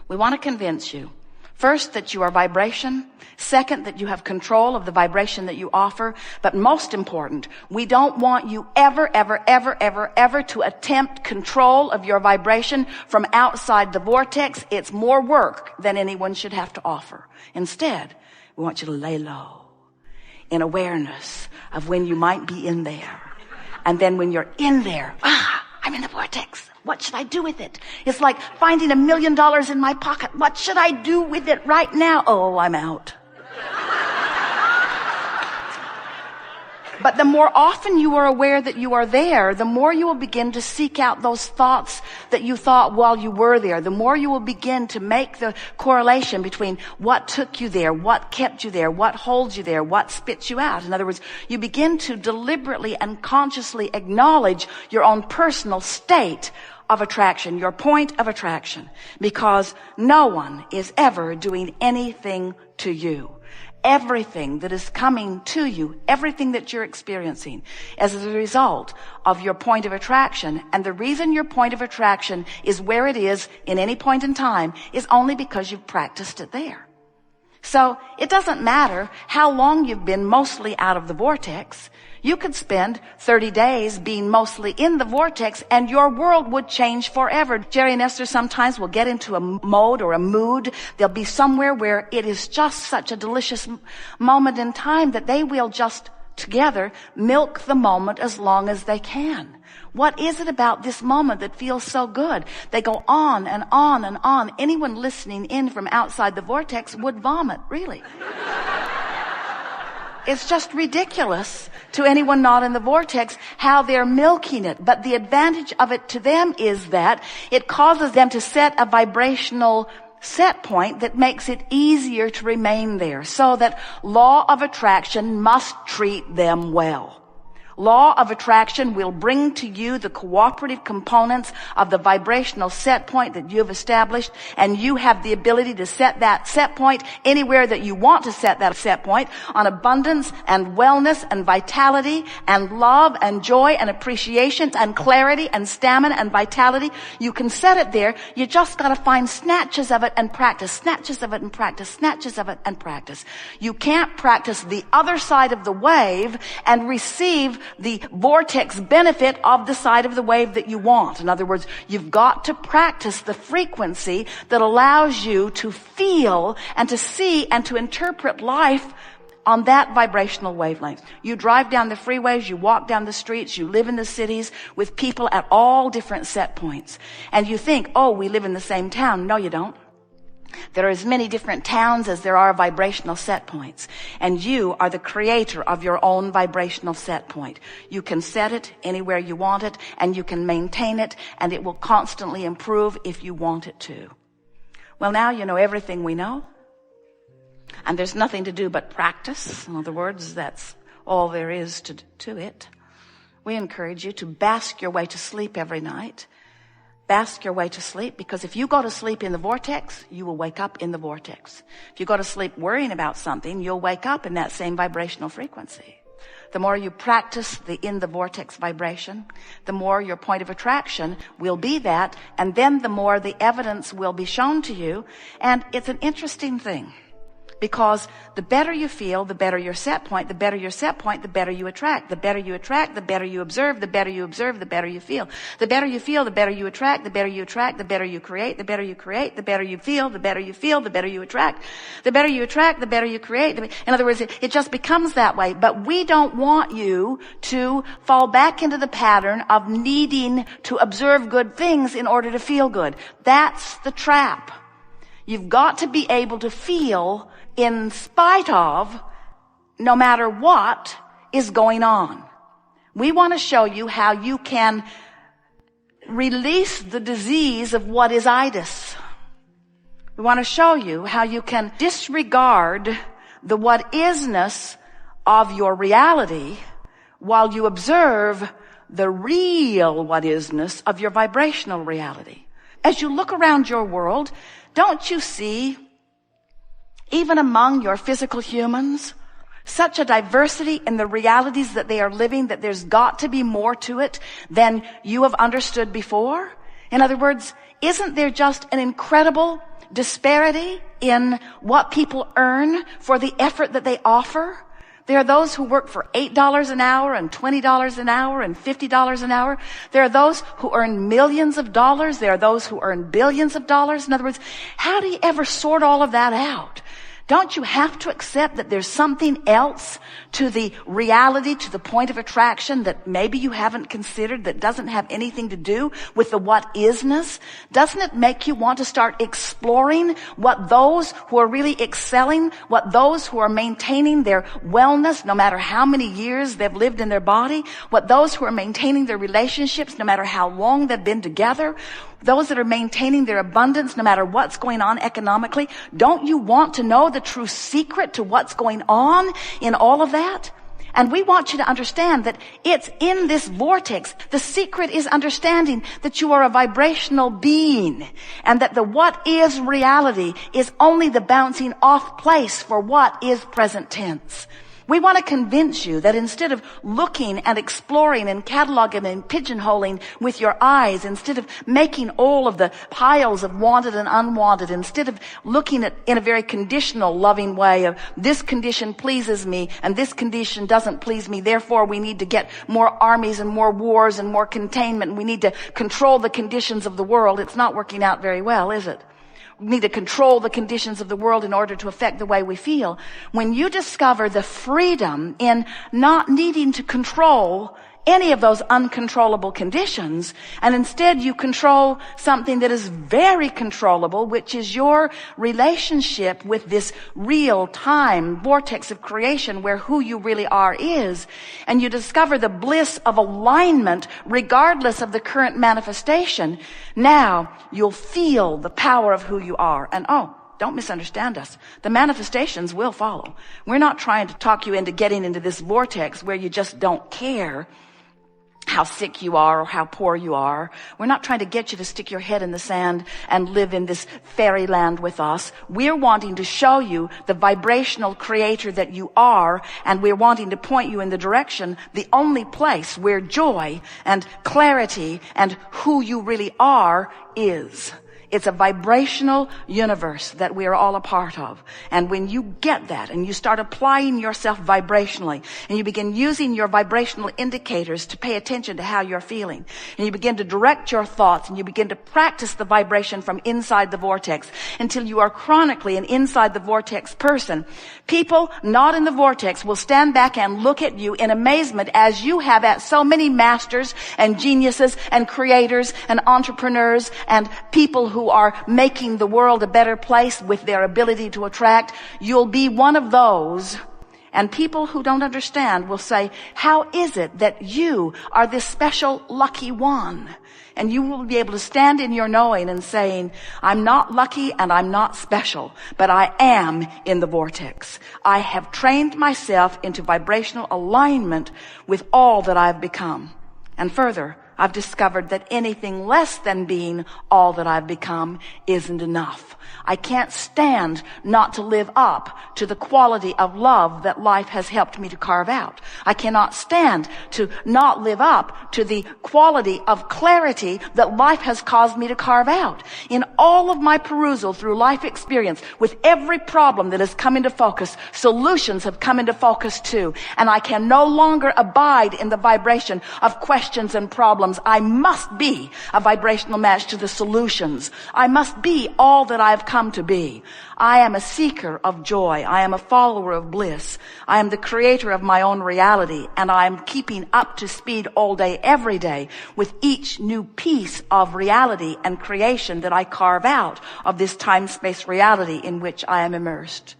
We want to convince you, first, that you are vibration. Second, that you have control of the vibration that you offer. But most important, we don't want you ever to attempt control of your vibration from outside the vortex. It's more work than anyone should have to offer. Instead, we want you to lay low in awareness of when you might be in there. And then when you're in there, I'm in the vortex. What should I do with it? It's like finding $1 million in my pocket. What should I do with it right now? Oh, I'm out. But the more often you are aware that you are there, the more you will begin to seek out those thoughts that you thought while you were there. The more you will begin to make the correlation between what took you there, what kept you there, what holds you there, what spits you out. In other words, you begin to deliberately and consciously acknowledge your own personal state of attraction, your point of attraction, because no one is ever doing anything to you. Everything that is coming to you, everything that you're experiencing as a result of your point of attraction. And the reason your point of attraction is where it is in any point in time is only because you've practiced it there. So it doesn't matter how long you've been mostly out of the vortex. You could spend 30 days being mostly in the vortex and your world would change forever. Jerry and Esther sometimes will get into a mode or a mood. They'll be somewhere where it is just such a delicious moment in time that they will just together milk the moment as long as they can. What is it about this moment that feels so good? They go on and on and on. Anyone listening in from outside the vortex would vomit, really. It's just ridiculous to anyone not in the vortex how they're milking it. But the advantage of it to them is that it causes them to set a vibrational set point that makes it easier to remain there, so that law of attraction must treat them well. Law of attraction will bring to you the cooperative components of the vibrational set point that you have established, and you have the ability to set that set point anywhere that you want to set that set point, on abundance and wellness and vitality and love and joy and appreciation and clarity and stamina and vitality. You can set it there. You just got to find snatches of it and practice, snatches of it and practice, snatches of it and practice. You can't practice the other side of the wave and receive the vortex benefit of the side of the wave that you want. In other words, you've got to practice the frequency that allows you to feel and to see and to interpret life on that vibrational wavelength. You drive down the freeways, you walk down the streets, you live in the cities with people at all different set points. And you think, oh, we live in the same town. No, you don't. There are as many different towns as there are vibrational set points. And you are the creator of your own vibrational set point. You can set it anywhere you want it, and you can maintain it, and it will constantly improve if you want it to. Well, now you know everything we know. And there's nothing to do but practice. In other words, that's all there is to it. We encourage you to bask your way to sleep every night. Bask your way to sleep, because if you go to sleep in the vortex, you will wake up in the vortex. If you go to sleep worrying about something, you'll wake up in that same vibrational frequency. The more you practice the in the vortex vibration, the more your point of attraction will be that, and then the more the evidence will be shown to you. And it's an interesting thing, because the better you feel, the better your set point, the better your set point, the better you attract. The better you attract, the better you observe, the better you observe, the better you feel. The better you feel, the better you attract, the better you attract, the better you create, the better you create, the better you feel, the better you feel, the better you attract. The better you attract, the better you create. In other words, it just becomes that way. But we don't want you to fall back into the pattern of needing to observe good things in order to feel good. That's the trap. You've got to be able to feel in spite of, no matter what is going on. We want to show you how you can release the disease of what is itis. We want to show you how you can disregard the what isness of your reality while you observe the real what isness of your vibrational reality. As you look around your world, don't you see, even among your physical humans, such a diversity in the realities that they are living, that there's got to be more to it than you have understood before? In other words, isn't there just an incredible disparity in what people earn for the effort that they offer? There are those who work for $8 an hour and $20 an hour and $50 an hour. There are those who earn millions of dollars. There are those who earn billions of dollars. In other words, how do you ever sort all of that out? Don't you have to accept that there's something else to the reality, to the point of attraction that maybe you haven't considered, that doesn't have anything to do with the what isness? Doesn't it make you want to start exploring what those who are really excelling, what those who are maintaining their wellness, no matter how many years they've lived in their body, what those who are maintaining their relationships, no matter how long they've been together, those that are maintaining their abundance no matter what's going on economically, don't you want to know the true secret to what's going on in all of that? And we want you to understand that it's in this vortex. The secret is understanding that you are a vibrational being and that the what is reality is only the bouncing off place for what is present tense. We want to convince you that instead of looking and exploring and cataloging and pigeonholing with your eyes, instead of making all of the piles of wanted and unwanted, instead of looking at in a very conditional, loving way of this condition pleases me and this condition doesn't please me, therefore we need to get more armies and more wars and more containment. We need to control the conditions of the world. It's not working out very well, is it? We need to control the conditions of the world in order to affect the way we feel. When you discover the freedom in not needing to control any of those uncontrollable conditions, and instead you control something that is very controllable, which is your relationship with this real-time vortex of creation where who you really are is, and you discover the bliss of alignment regardless of the current manifestation, now you'll feel the power of who you are. And don't misunderstand us. The manifestations will follow. We're not trying to talk you into getting into this vortex where you just don't care how sick you are or how poor you are. We're not trying to get you to stick your head in the sand and live in this fairyland with us. We're wanting to show you the vibrational creator that you are, and we're wanting to point you in the direction, the only place where joy and clarity and who you really are is. It's a vibrational universe that we are all a part of. And when you get that and you start applying yourself vibrationally and you begin using your vibrational indicators to pay attention to how you're feeling, and you begin to direct your thoughts and you begin to practice the vibration from inside the vortex until you are chronically an inside the vortex person, people not in the vortex will stand back and look at you in amazement as you have at so many masters and geniuses and creators and entrepreneurs and people who are making the world a better place with their ability to attract. You'll be one of those. And people who don't understand will say, how is it that you are this special lucky one? And you will be able to stand in your knowing and saying, I'm not lucky and I'm not special, but I am in the vortex. I have trained myself into vibrational alignment with all that I've become. And further, I've discovered that anything less than being all that I've become isn't enough. I can't stand not to live up to the quality of love that life has helped me to carve out. I cannot stand to not live up to the quality of clarity that life has caused me to carve out. In all of my perusal through life experience, with every problem that has come into focus, solutions have come into focus too. And I can no longer abide in the vibration of questions and problems. I must be a vibrational match to the solutions. I must be all that I've come to be. I am a seeker of joy. I am a follower of bliss. I am the creator of my own reality, and I am keeping up to speed all day, every day, with each new piece of reality and creation that I carve out of this time-space reality in which I am immersed.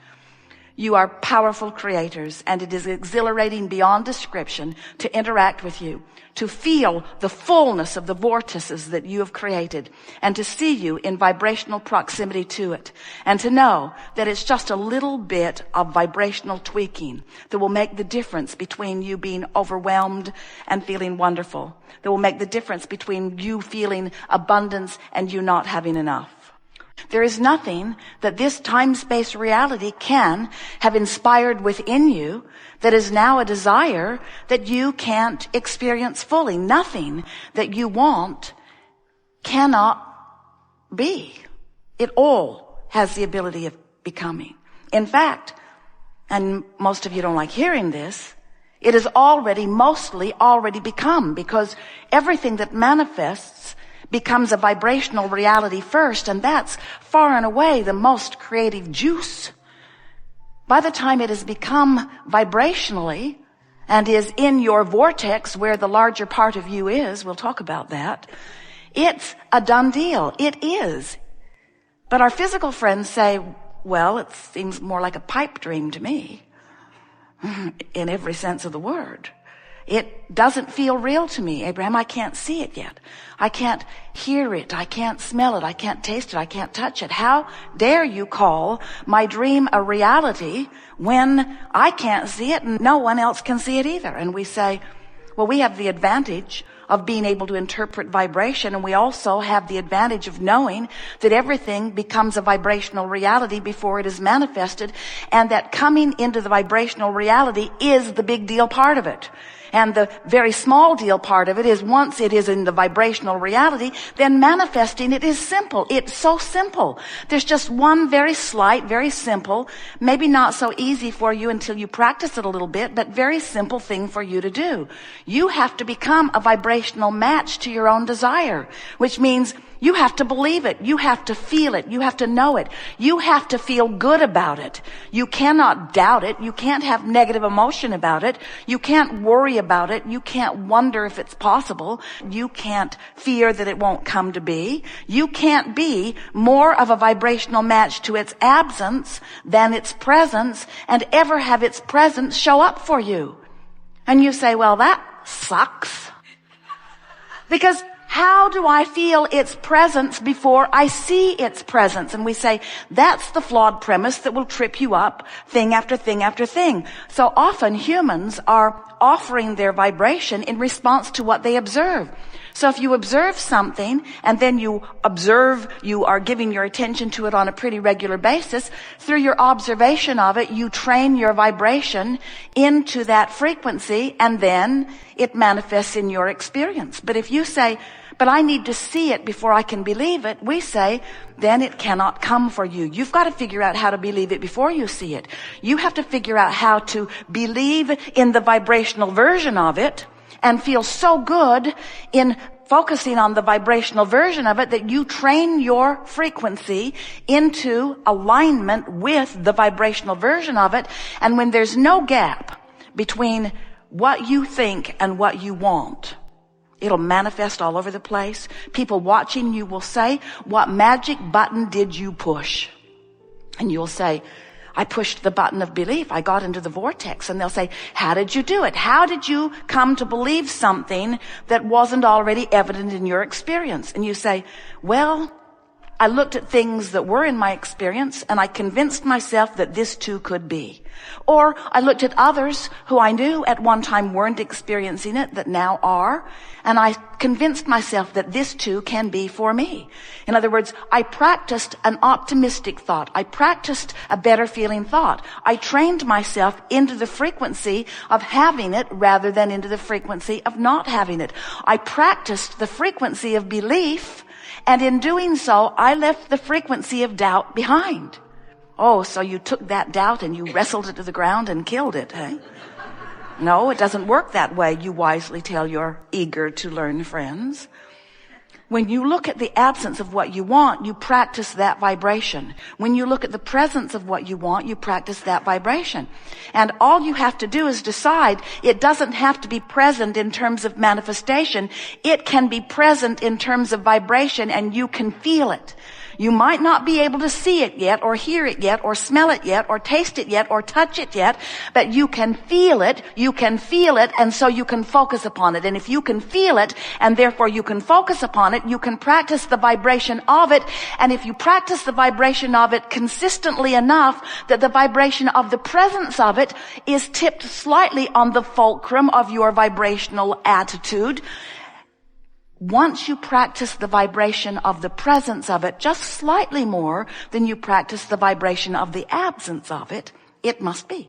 You are powerful creators, and it is exhilarating beyond description to interact with you, to feel the fullness of the vortices that you have created, and to see you in vibrational proximity to it, and to know that it's just a little bit of vibrational tweaking that will make the difference between you being overwhelmed and feeling wonderful, that will make the difference between you feeling abundance and you not having enough. There is nothing that this time-space reality can have inspired within you that is now a desire that you can't experience fully. Nothing that you want cannot be. It all has the ability of becoming. In fact, and most of you don't like hearing this, it is mostly already become, because everything that manifests becomes a vibrational reality first, and that's far and away the most creative juice. By the time it has become vibrationally and is in your vortex where the larger part of you is, we'll talk about that, it's a done deal. It is. But our physical friends say, well, it seems more like a pipe dream to me, in every sense of the word. It doesn't feel real to me, Abraham. I can't see it yet. I can't hear it. I can't smell it. I can't taste it. I can't touch it. How dare you call my dream a reality when I can't see it and no one else can see it either? And we say, well, we have the advantage of being able to interpret vibration, and we also have the advantage of knowing that everything becomes a vibrational reality before it is manifested, and that coming into the vibrational reality is the big deal part of it. And the very small deal part of it is once it is in the vibrational reality, then manifesting it is simple. It's so simple. There's just one very slight, very simple, maybe not so easy for you until you practice it a little bit, but very simple thing for you to do. You have to become a vibrational match to your own desire, which means you have to believe it. You have to feel it. You have to know it. You have to feel good about it. You cannot doubt it. You can't have negative emotion about it. You can't worry about it. You can't wonder if it's possible. You can't fear that it won't come to be. You can't be more of a vibrational match to its absence than its presence, and ever have its presence show up for you. And you say, well, that sucks. Because how do I feel its presence before I see its presence? And we say, that's the flawed premise that will trip you up thing after thing after thing. So often humans are offering their vibration in response to what they observe. So if you observe something and then you are giving your attention to it on a pretty regular basis, through your observation of it, you train your vibration into that frequency, and then it manifests in your experience. But if you say, but I need to see it before I can believe it, we say, then it cannot come for you. You've got to figure out how to believe it before you see it. You have to figure out how to believe in the vibrational version of it and feel so good in focusing on the vibrational version of it that you train your frequency into alignment with the vibrational version of it. And when there's no gap between what you think and what you want, it'll manifest all over the place. People watching you will say, what magic button did you push? And you'll say, I pushed the button of belief. I got into the vortex. And they'll say, how did you do it? How did you come to believe something that wasn't already evident in your experience? And you say, well, I looked at things that were in my experience and I convinced myself that this too could be. Or I looked at others who I knew at one time weren't experiencing it that now are, and I convinced myself that this too can be for me. In other words, I practiced an optimistic thought. I practiced a better feeling thought. I trained myself into the frequency of having it rather than into the frequency of not having it. I practiced the frequency of belief, and in doing so, I left the frequency of doubt behind. Oh, so you took that doubt and you wrestled it to the ground and killed it, eh? No, it doesn't work that way, you wisely tell your eager to learn friends. When you look at the absence of what you want, you practice that vibration. When you look at the presence of what you want, you practice that vibration. And all you have to do is decide it doesn't have to be present in terms of manifestation. It can be present in terms of vibration, and you can feel it. You might not be able to see it yet, or hear it yet, or smell it yet, or taste it yet, or touch it yet, but you can feel it, and so you can focus upon it. And if you can feel it, and therefore you can focus upon it, you can practice the vibration of it. And if you practice the vibration of it consistently enough that the vibration of the presence of it is tipped slightly on the fulcrum of your vibrational attitude, once you practice the vibration of the presence of it just slightly more than you practice the vibration of the absence of it, it must be.